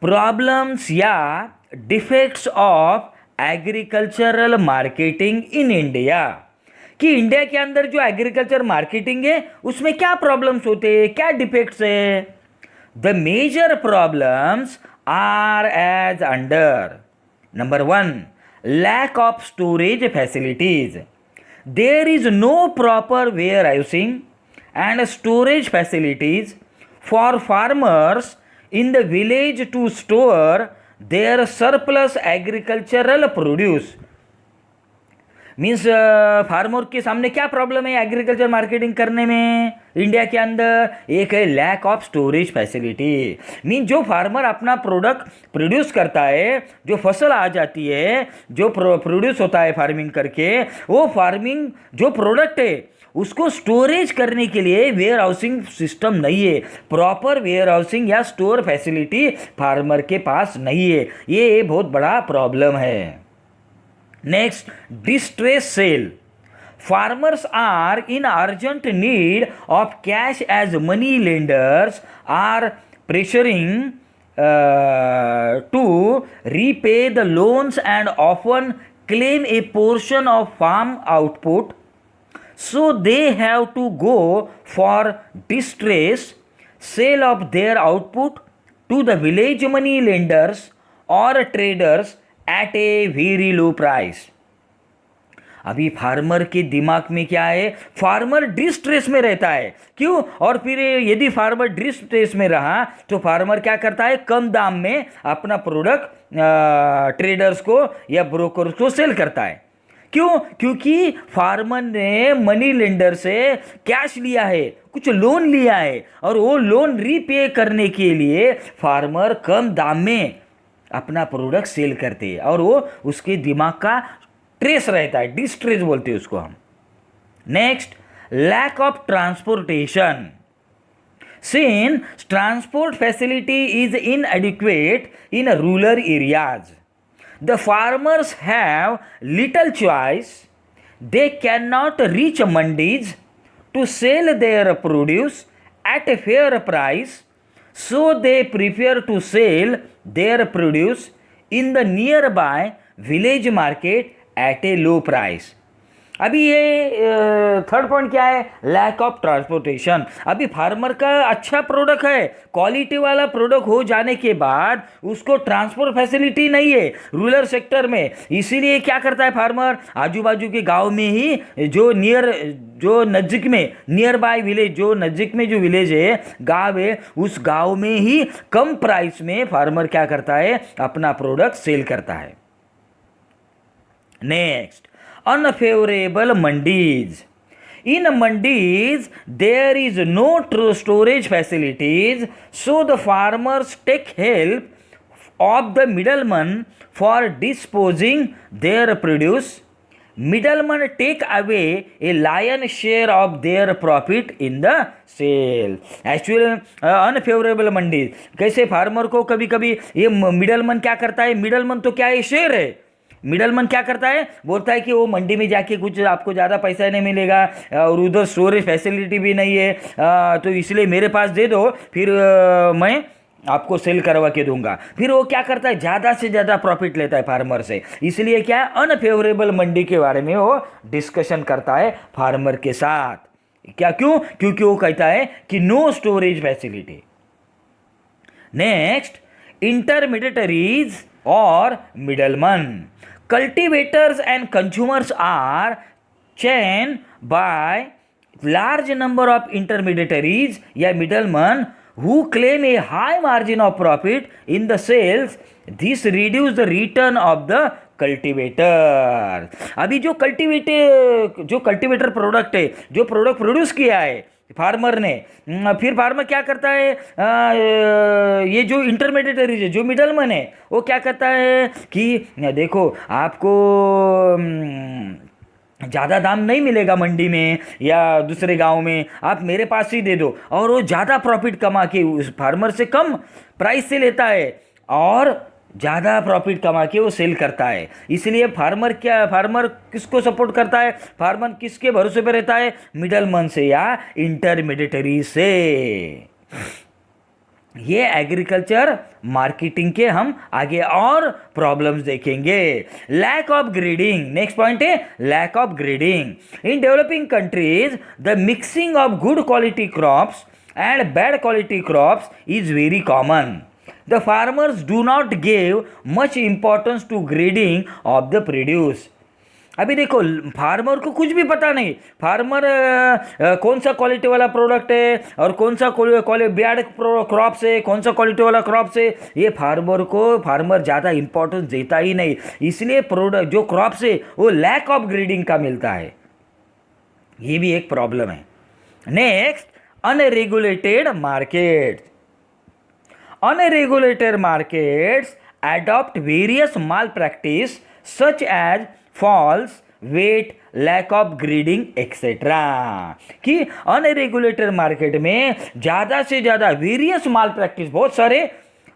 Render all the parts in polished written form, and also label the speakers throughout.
Speaker 1: Problems या defects of agricultural marketing in India, कि India के अंदर जो एग्रीकल्चर मार्केटिंग है उसमें क्या प्रॉब्लम्स होते हैं, क्या डिफेक्ट्स है। The major problems are as under. Number 1, lack of storage facilities. There is no proper warehousing and storage facilities for farmers in the village to store their surplus agricultural produce। Means farmer के सामने क्या problem है agriculture marketing करने में India के अंदर? एक है lack of storage facility. Mean जो फार्मर अपना प्रोडक्ट प्रोड्यूस करता है, जो फसल आ जाती है, जो प्रोड्यूस होता है फार्मिंग करके, वो फार्मिंग जो प्रोडक्ट है उसको स्टोरेज करने के लिए वेयर हाउसिंग सिस्टम नहीं है, प्रॉपर वेयर हाउसिंग या स्टोर फैसिलिटी फार्मर के पास नहीं है। ये बहुत बड़ा प्रॉब्लम है। Next, distress sale. Farmers are in urgent need of cash as money lenders are pressuring to repay the loans and often claim a portion of farm output, so they have to go for distress sale of their output to the village money lenders or traders at a very low price। अभी farmer के दिमाग में क्या है? Farmer distress में रहता है। क्यों? और फिर यदि फार्मर डिस्ट्रेस में रहा तो फार्मर क्या करता है? कम दाम में अपना प्रोडक्ट ट्रेडर्स को या ब्रोकर्स को सेल करता है। क्यों? क्योंकि फार्मर ने मनी लेंडर से कैश लिया है, कुछ लोन लिया है, और वो लोन रीपे करने के लिए फार्मर कम दाम में अपना प्रोडक्ट सेल करते हैं, और वो उसके दिमाग का ट्रेस रहता है, डिस्ट्रेस बोलते हैं उसको हम। Next, lack of transportation. Since transport facility is inadequate in rural areas, the farmers have little choice. They cannot reach mandis to sell their produce at a fair price, so they prefer to sell their produce in the nearby village market at a low price। अभी ये third point क्या है? Lack of transportation. अभी farmer का अच्छा product है, quality वाला product हो जाने के बाद उसको ट्रांसपोर्ट फैसिलिटी नहीं है रूरल सेक्टर में, इसीलिए क्या करता है फार्मर? आजू बाजू के गांव में ही जो नज़दीक में नियर बाय विलेज, जो नज़दीक में जो विलेज है, गांव है, उस गांव में ही कम प्राइस में फार्मर क्या करता है? अपना प्रोडक्ट सेल करता है। Next, unfavorable mandis। In mandis there is no true storage facilities, so the farmers take help of the middleman for disposing their produce। Middlemen take away a lion share of their profit in the sale। Actually unfavourable mandi, कैसे farmer को कभी कभी ये middleman क्या करता है? Middleman तो क्या है? शेयर है। मिडलमैन क्या करता है? बोलता है कि वो मंडी में जाके कुछ आपको ज़्यादा पैसा नहीं मिलेगा और उधर स्टोरेज फैसिलिटी भी नहीं है, तो इसलिए मेरे पास दे दो, फिर मैं आपको सेल करवा के दूंगा। फिर वो क्या करता है? ज़्यादा से ज़्यादा प्रॉफिट लेता है फार्मर से। इसलिए क्या है? अनफेवरेबल मंडी के बारे में वो डिस्कशन करता है फार्मर के साथ। क्या? क्यों? क्योंकि वो कहता है कि no storage facility. Next, intermediaries और middleman. Cultivators and consumers are chained by large number of intermediaries या middlemen who claim a high margin of profit in the sales। This reduce the return of the cultivator। अभी जो cultivator product है, जो product produce किया है farmer ने, फिर farmer क्या करता है? ये जो इंटरमीडिएटरीज है, जो मिडलमैन है, वो क्या करता है कि देखो आपको ज़्यादा दाम नहीं मिलेगा मंडी में या दूसरे गांव में, आप मेरे पास ही दे दो, और वो ज़्यादा प्रॉफिट कमा के उस फार्मर से कम प्राइस से लेता है और ज़्यादा प्रॉफिट कमा के वो सेल करता है। इसलिए फार्मर किसको सपोर्ट करता है? फार्मर किसके भरोसे पे रहता है? मिडलमैन से या इंटरमीडिएटरी से। ये एग्रीकल्चर मार्केटिंग के हम आगे और प्रॉब्लम्स देखेंगे। Lack of grading, next point है lack of grading. In developing countries the mixing of good quality crops and bad quality crops is very common. The farmers do not give much importance to grading of the produce. अभी देखो farmer को कुछ भी पता नहीं, farmer कौन सा quality वाला प्रोडक्ट है और कौन सा बैड क्रॉप्स है, कौन सा क्वालिटी वाला क्रॉप्स है, ये फार्मर ज़्यादा इंपॉर्टेंस देता ही नहीं, इसलिए प्रोडक्ट जो क्रॉप्स है वो लैक ऑफ ग्रेडिंग का मिलता है। ये भी एक प्रॉब्लम है। Next, unregulated markets. Unregulated markets adopt various malpractice such as false weight, lack of grading etc. कि अनरेगुलेटेड मार्केट में ज़्यादा से ज़्यादा वेरियस माल प्रैक्टिस, बहुत सारे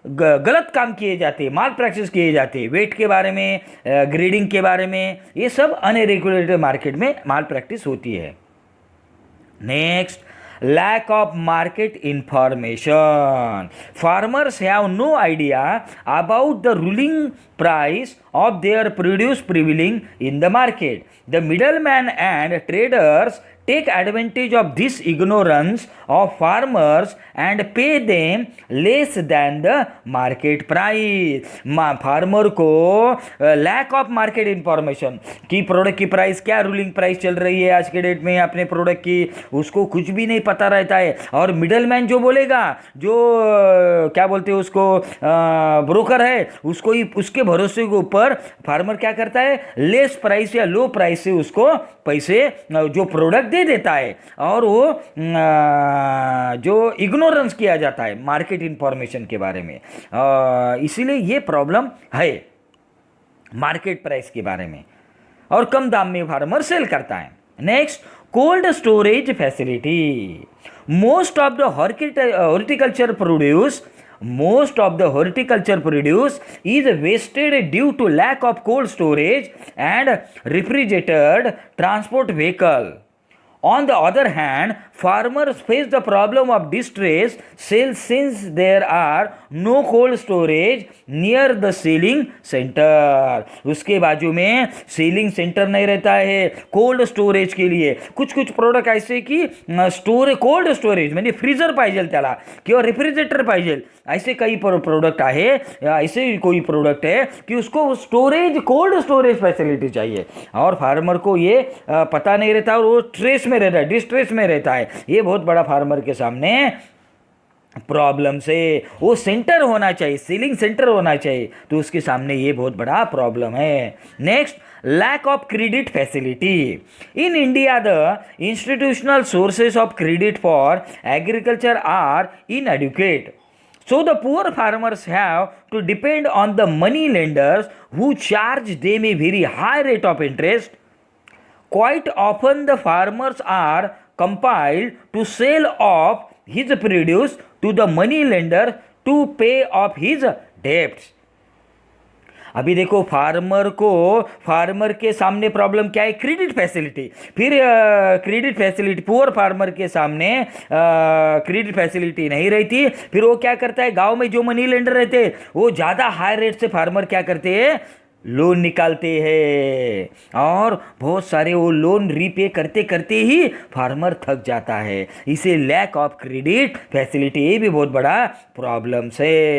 Speaker 1: गलत काम किए जाते हैं, माल प्रैक्टिस किए जाते हैं, वेट के बारे में, ग्रेडिंग के बारे में, ये सब अनरेगुलेटेड मार्केट में माल प्रैक्टिस होती है। Next, lack of market information. Farmers have no idea about the ruling price of their produce prevailing in the market. The middlemen and traders take advantage of this ignorance of farmers and pay them less than the market price. Farmer को lack of market information कि product की price क्या ruling price चल रही है आज के date में अपने प्रोडक्ट की, उसको कुछ भी नहीं पता रहता है। और मिडलमैन जो बोलेगा, जो क्या बोलते हैं उसको, ब्रोकर है, उसको ही उसके भरोसे के ऊपर फार्मर क्या करता है, लेस प्राइस या लो प्राइस से उसको पैसे जो प्रोडक्ट दे देता है, और वो जो इग्नोरेंस किया जाता है मार्केट इंफॉर्मेशन के बारे में। इसीलिए ये प्रॉब्लम है मार्केट प्राइस के बारे में, और कम दाम में फार्मर सेल करता है। Next, cold storage facility. Most of the horticulture produce is wasted due to lack of cold storage and refrigerated transport vehicle. On the other hand, farmers face the problem of distress sales since there are no cold storage near the selling center. उसके बाजू में selling centre नहीं रहता है cold storage के लिए। कुछ कुछ प्रोडक्ट ऐसे की कोल्ड स्टोरेज म्हणजे फ्रीजर पाहिजे त्याला किंवा रेफ्रिजरेटर पाहिजे, ऐसे कई प्रोडक्ट आहे, ऐसे कोई प्रोडक्ट है कि उसको स्टोरेज कोल्ड स्टोरेज फैसिलिटी चाहिए, और फार्मर को ये पता नहीं रहता और वो स्ट्रेस में रहता है, डिस्ट्रेस में रहता है। ये बहुत बड़ा फार्मर के सामने प्रॉब्लम से, वो सेंटर होना चाहिए, सीलिंग सेंटर होना चाहिए, तो उसके सामने ये बहुत बड़ा प्रॉब्लम है। Next, lack of credit facility. In India the institutional sources of credit for agriculture are inadequate. So the poor farmers have to depend on the money lenders who charge them a very high rate of interest. Quite often the farmers are compelled to sell off his produce to the money lender to pay off his debts. अभी देखो farmer के सामने problem क्या है, credit facility. फिर credit facility, poor farmer के सामने credit facility नहीं रहती, फिर वो क्या करता है, गांव में जो मनी लेंडर रहते हैं वो ज़्यादा हाई रेट से फार्मर क्या करते हैं, लोन निकालते हैं, और बहुत सारे वो लोन रीपे करते करते ही फार्मर थक जाता है। इसे लैक ऑफ क्रेडिट फैसिलिटी, ये भी बहुत बड़ा प्रॉब्लम है।